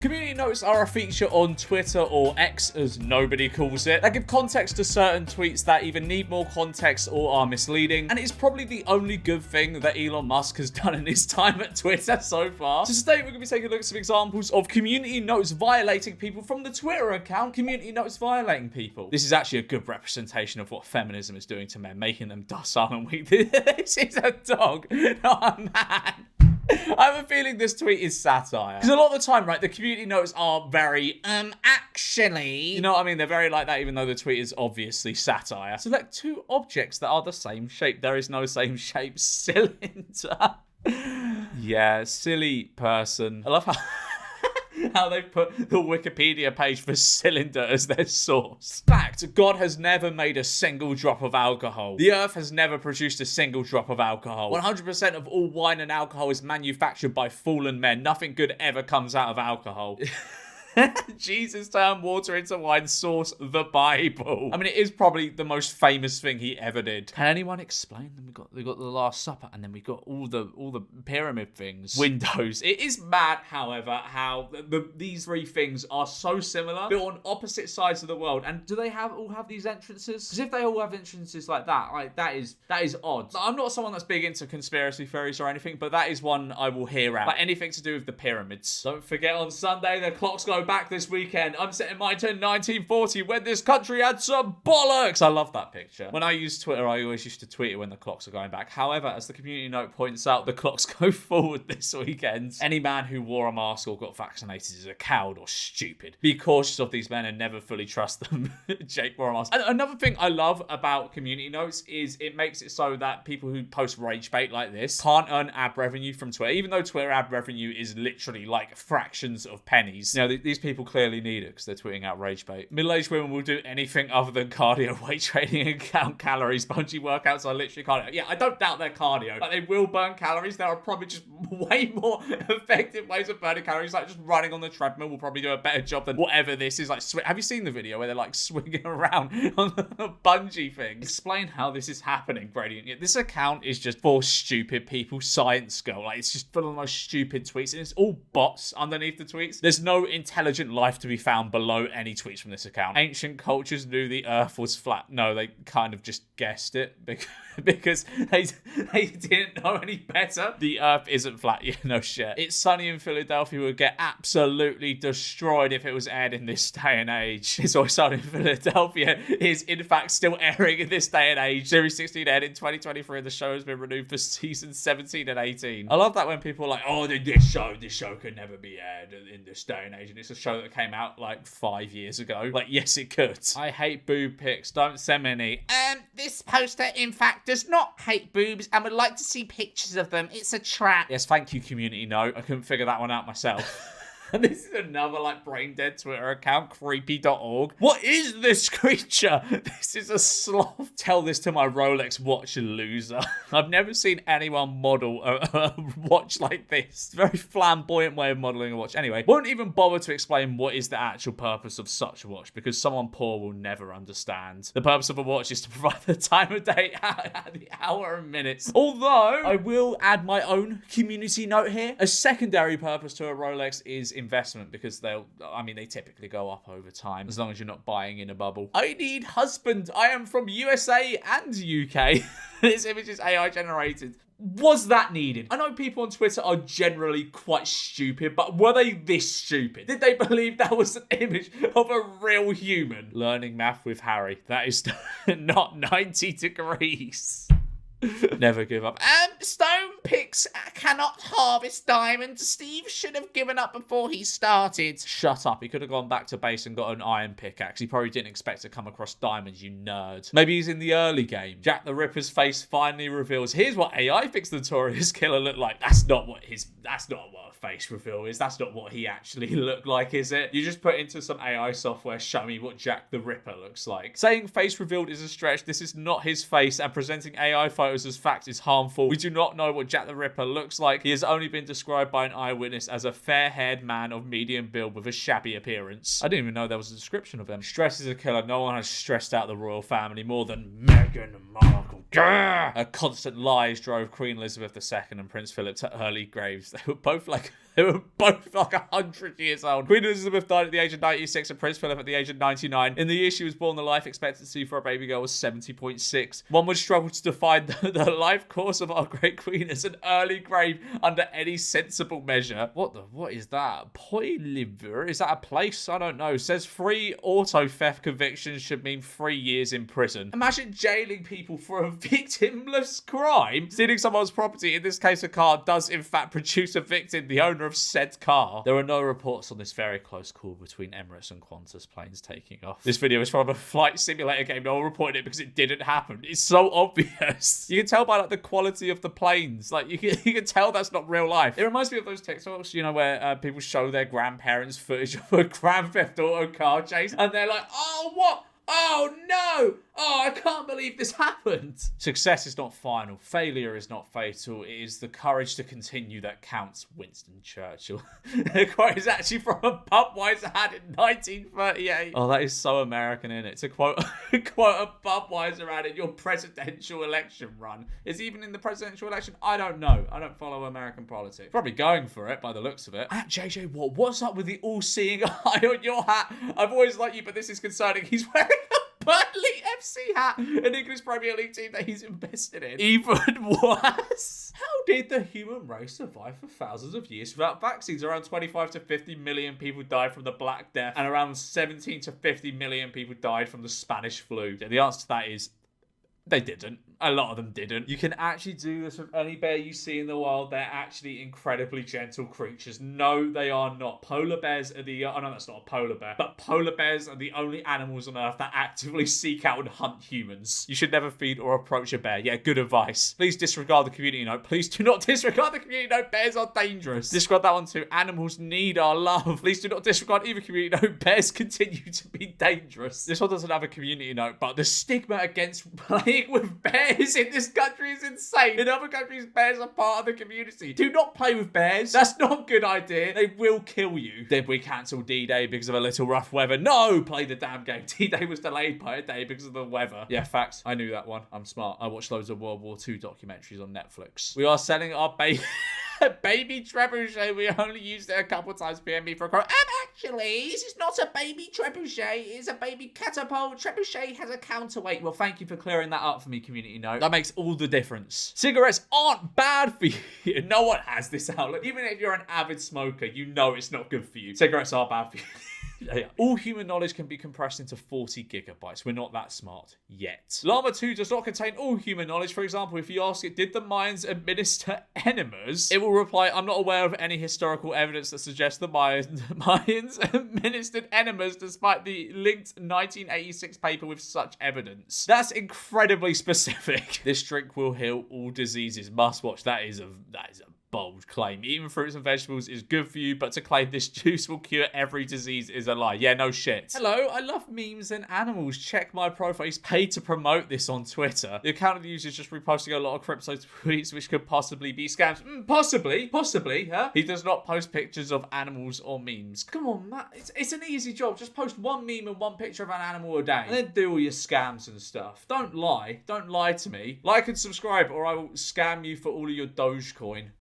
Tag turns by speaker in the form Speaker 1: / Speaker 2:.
Speaker 1: Community notes are a feature on Twitter, or X as nobody calls it, that give context to certain tweets that either need more context or are misleading, and it's probably the only good thing that Elon Musk has done in his time at Twitter so far. So today we're going to be taking a look at some examples of community notes violating people from the Twitter account, community notes violating people. This is actually a good representation of what feminism is doing to men, making them docile and weak. This is a dog, not a man. I have a feeling this tweet is satire. Because a lot of the time, right, the community notes are very, actually. You know what I mean? They're very like that, even though the tweet is obviously satire. Select two objects that are the same shape. There is no same shape. Cylinder. Yeah, silly person. I love how they put the Wikipedia page for cylinder as their source. Fact, God has never made a single drop of alcohol. The earth has never produced a single drop of alcohol. 100% of all wine and alcohol is manufactured by fallen men. Nothing good ever comes out of alcohol. Jesus turned water into wine, source the Bible. I mean, it is probably the most famous thing he ever did. Can anyone explain them? We got the Last Supper, and then we got all the pyramid things. Windows. It is mad, however, how these three things are so similar, built on opposite sides of the world. And do they all have these entrances? Because if they all have entrances like that, that is odd. I'm not someone that's big into conspiracy theories or anything, but that is one I will hear out. Like anything to do with the pyramids. Don't forget, on Sunday the clocks go back this weekend. I'm setting mine to 1940 when this country had some bollocks. I love that picture. When I use Twitter, I always used to tweet it when the clocks are going back. However, as the community note points out, the clocks go forward this weekend. Any man who wore a mask or got vaccinated is a coward or stupid. Be cautious of these men and never fully trust them. Jake wore a mask. And another thing I love about community notes is it makes it so that people who post rage bait like this can't earn ad revenue from Twitter, even though Twitter ad revenue is literally like fractions of pennies. You know, these people clearly need it because they're tweeting out rage bait. Middle-aged women will do anything other than cardio, weight training, and count calories. Bungee workouts are literally cardio. Yeah, I don't doubt their cardio. Like, they will burn calories. There are probably just way more effective ways of burning calories. Like, just running on the treadmill will probably do a better job than whatever this is. Like, have you seen the video where they're like swinging around on the bungee thing? Explain how this is happening, Brady. Yeah, this account is just for stupid people. Science girl. Like, it's just full of the most stupid tweets, and it's all bots underneath the tweets. There's no intelligent life to be found below any tweets from this account. Ancient cultures knew the earth was flat. No, they kind of just guessed it because they didn't know any better. The earth isn't flat. Yeah, no shit. It's Sunny in Philadelphia would get absolutely destroyed if it was aired in this day and age. It's always Sunny in Philadelphia is in fact still airing in this day and age. Series 16 aired in 2023 and the show has been renewed for seasons 17 and 18. I love that when people are like, oh, this show could never be aired in this day and age, and it's a show that came out like 5 years ago. Like, yes, it could. I hate boob pics. Don't send me any. This poster, in fact, does not hate boobs and would like to see pictures of them. It's a trap. Yes, thank you, community note. I couldn't figure that one out myself. And this is another, like, brain-dead Twitter account, creepy.org. What is this creature? This is a sloth. Tell this to my Rolex watch, loser. I've never seen anyone model a watch like this. It's a very flamboyant way of modeling a watch. Anyway, won't even bother to explain what is the actual purpose of such a watch, because someone poor will never understand. The purpose of a watch is to provide the time of day, the hour and minutes. Although, I will add my own community note here. A secondary purpose to a Rolex is investment, because they typically go up over time as long as you're not buying in a bubble. I need husband. I am from USA and UK. This image is AI generated. Was that needed? I know people on Twitter are generally quite stupid, but were they this stupid? Did they believe that was an image of a real human? Learning math with Harry. That is not 90 degrees. Never give up. Stone picks cannot harvest diamonds. Steve should have given up before he started. Shut up. He could have gone back to base and got an iron pickaxe. He probably didn't expect to come across diamonds, you nerd. Maybe he's in the early game. Jack the Ripper's face finally reveals, here's what AI fixed the Notorious Killer looked like. That's not what a face reveal is. That's not what he actually looked like, is it? You just put into some AI software, show me what Jack the Ripper looks like. Saying face revealed is a stretch. This is not his face, and presenting AI photos as fact is harmful. We do not know what Jack the Ripper looks like. He has only been described by an eyewitness as a fair-haired man of medium build with a shabby appearance. I didn't even know there was a description of him. Stress is a killer. No one has stressed out the royal family more than Meghan Markle. Her constant lies drove Queen Elizabeth II and Prince Philip to early graves. They were both like They were both like 100 years old. Queen Elizabeth died at the age of 96 and Prince Philip at the age of 99. In the year she was born, the life expectancy for a baby girl was 70.6. One would struggle to define the life course of our great queen as an early grave under any sensible measure. What is that? Poi liver? Is that a place? I don't know. Says 3 auto theft convictions should mean 3 years in prison. Imagine jailing people for a victimless crime. Stealing someone's property, in this case a car, does in fact produce a victim, the owner of said car. There are no reports on this very close call between Emirates and Qantas planes taking off. This video is from a flight simulator game. No one reported it because it didn't happen. It's so obvious. You can tell by like the quality of the planes. Like you can tell that's not real life. It reminds me of those TikToks, you know, where people show their grandparents footage of a Grand Theft Auto car chase and they're like, oh, what? Oh no! Oh, I can't believe this happened. Success is not final. Failure is not fatal. It is the courage to continue that counts. Winston Churchill. The quote is actually from a Budweiser ad in 1938. Oh, that is so American, isn't it? To quote a Budweiser ad in your presidential election run. Is he even in the presidential election? I don't know. I don't follow American politics. Probably going for it by the looks of it. At JJ Watt, what's up with the all-seeing eye on your hat? I've always liked you, but this is concerning. He's wearing a Burnley FC hat, an English Premier League team that he's invested in. Even worse. How did the human race survive for thousands of years without vaccines? Around 25 to 50 million people died from the Black Death, and around 17 to 50 million people died from the Spanish flu. The answer to that is they didn't. A lot of them didn't. You can actually do this with any bear you see in the wild. They're actually incredibly gentle creatures. No, they are not. Polar bears are the... Oh, no, that's not a polar bear. But polar bears are the only animals on Earth that actively seek out and hunt humans. You should never feed or approach a bear. Yeah, good advice. Please disregard the community note. Please do not disregard the community note. Bears are dangerous. Disregard that one too. Animals need our love. Please do not disregard either community note. Bears continue to be dangerous. This one doesn't have a community note, but the stigma against playing with bears in this country is insane. In other countries, bears are part of the community. Do not play with bears. That's not a good idea. They will kill you. Did we cancel D-Day because of a little rough weather? No! Play the damn game. D-Day was delayed by a day because of the weather. Yeah, facts. I knew that one. I'm smart. I watched loads of World War II documentaries on Netflix. We are selling our baby... baby trebuchet. We only used it a couple times. PM me for a quote. Actually, this is not a baby trebuchet. It's a baby catapult. Trebuchet has a counterweight. Well, thank you for clearing that up for me, community note. That makes all the difference. Cigarettes aren't bad for you. No one has this outlook. Even if you're an avid smoker, you know it's not good for you. Cigarettes are bad for you. Yeah. All human knowledge can be compressed into 40 gigabytes. We're not that smart yet. Llama 2 does not contain all human knowledge. For example, if you ask it, did the Mayans administer enemas? It will reply, I'm not aware of any historical evidence that suggests the Mayans administered enemas despite the linked 1986 paper with such evidence. That's incredibly specific. This drink will heal all diseases. Must watch. That is a bold claim. Eating fruits and vegetables is good for you, but to claim this juice will cure every disease is a lie. Yeah, no shit. Hello, I love memes and animals. Check my profile. He's paid to promote this on Twitter. The account of the user is just reposting a lot of crypto tweets which could possibly be scams. Possibly, huh? He does not post pictures of animals or memes. Come on, Matt. It's an easy job. Just post one meme and one picture of an animal a day, and then do all your scams and stuff. Don't lie. Don't lie to me. Like and subscribe, or I will scam you for all of your Dogecoin.